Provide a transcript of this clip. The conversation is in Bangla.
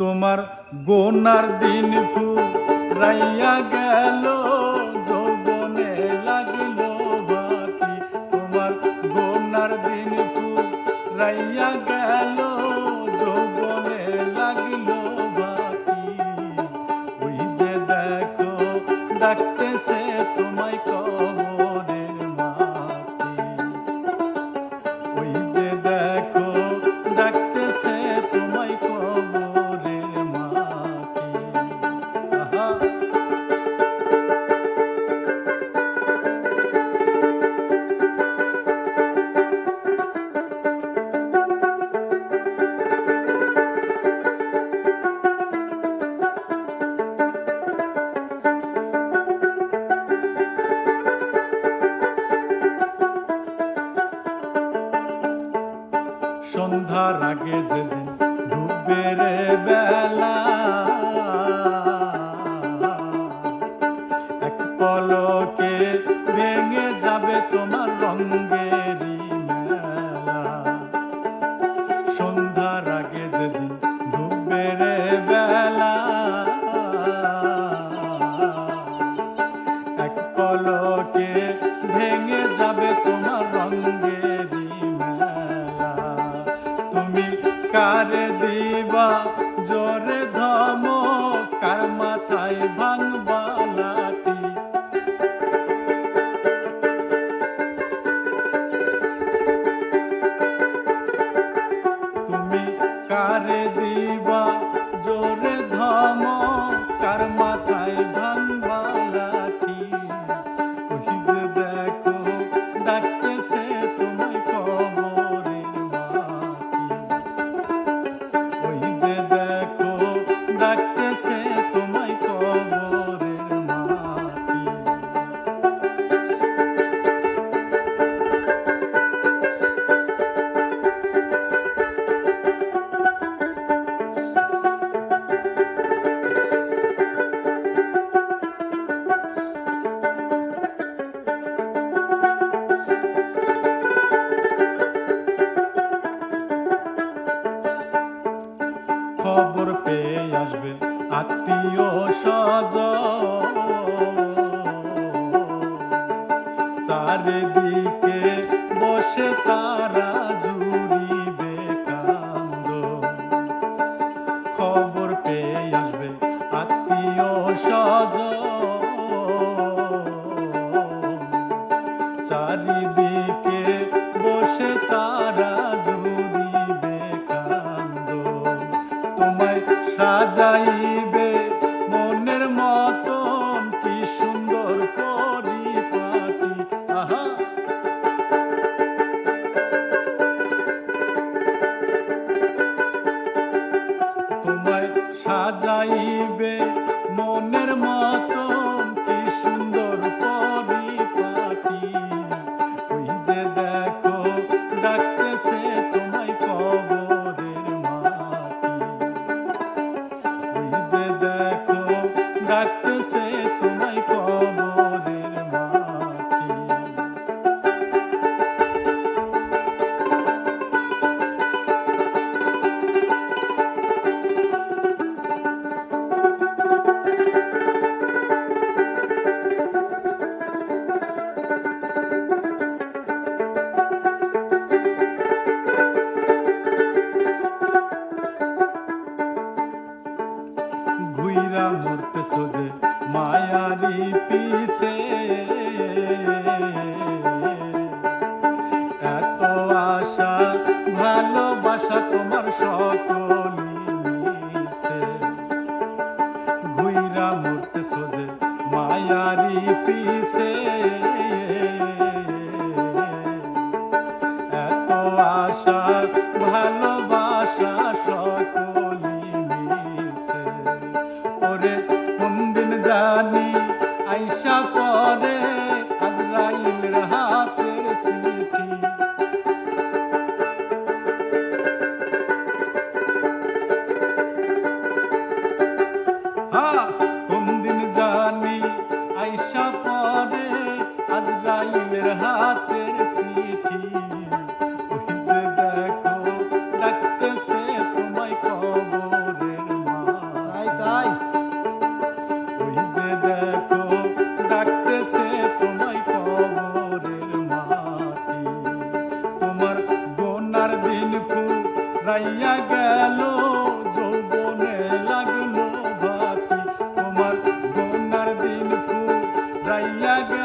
তোমার গোনার দিন ফুরাইয়া গেল, যৌবনে লাগিল বাতি। তোমার গোনার দিন ফুরাইয়া গেল, যৌবনে লাগিল বাতি। ওই যে দেখো ডাকতেছে তোমায় কবরের মাটি। ওই যে দেখো ডাকতেছে তোমায় কবরের মাটি। আহা সন্ধ্যার আগে যেদিন ডুববে রে বেলা, এক পলকে ভেঙে যাবে তোমার রঙেরই মেলা। সন্ধ্যার আগে যেদিন ডুববে রে বেলা, এক পলকে ভেঙে যাবে তোমার রঙেরই মেলা। তুমি কারে দিবা জোরে ধমক, কার মাথায় ভাঙবা লাঠি। তুমি কারে দিবা জোরে ধমক, কার মাথায় ভাঙবা লাঠি। ওই যে দেখো ডাকতেছে তোমায় কবরের মাটি। ওই যে দেখো ডাকতেছে তোমায় কবরের মাটি। খবর পেয়ে আসবে আত্মীয় স্বজন, চারিদিকে বসে তারা জুড়িবে কান্দন। খবর পেয়ে আসবে আত্মীয় স্বজন, চারিদিকে বসে তারা জুড়িবে কান্দন। তোমায় সাজাইবে মনের মতন, কি সুন্দর পরিপাটি। আহা তোমায় সাজাইবে মনের মতন, কি সুন্দর পরিপাটি। ওই যে দেখো ডাকতেছে তোমায় কবরের মাটি। ওই যে দেখো ডাকতেছে তোমায় কবরের মাটি। ঘুইরা মরতেছো যে মায়ারি পিছে, এত আশা ভালোবাসা তোমার সকলই মিছে। ঘুইরা মরতেছো যে মায়ারি পিছে, এত আশা ভালোবাসা সকলই মিছে। ওরে কোন দিন জানি আইসা পরে আজরাইলের হাতের চিঠি। ফুরাইয়া গেল যৌবনে লাগলো বাতি, তোমার গোনার দিন ফুরাইয়া গেল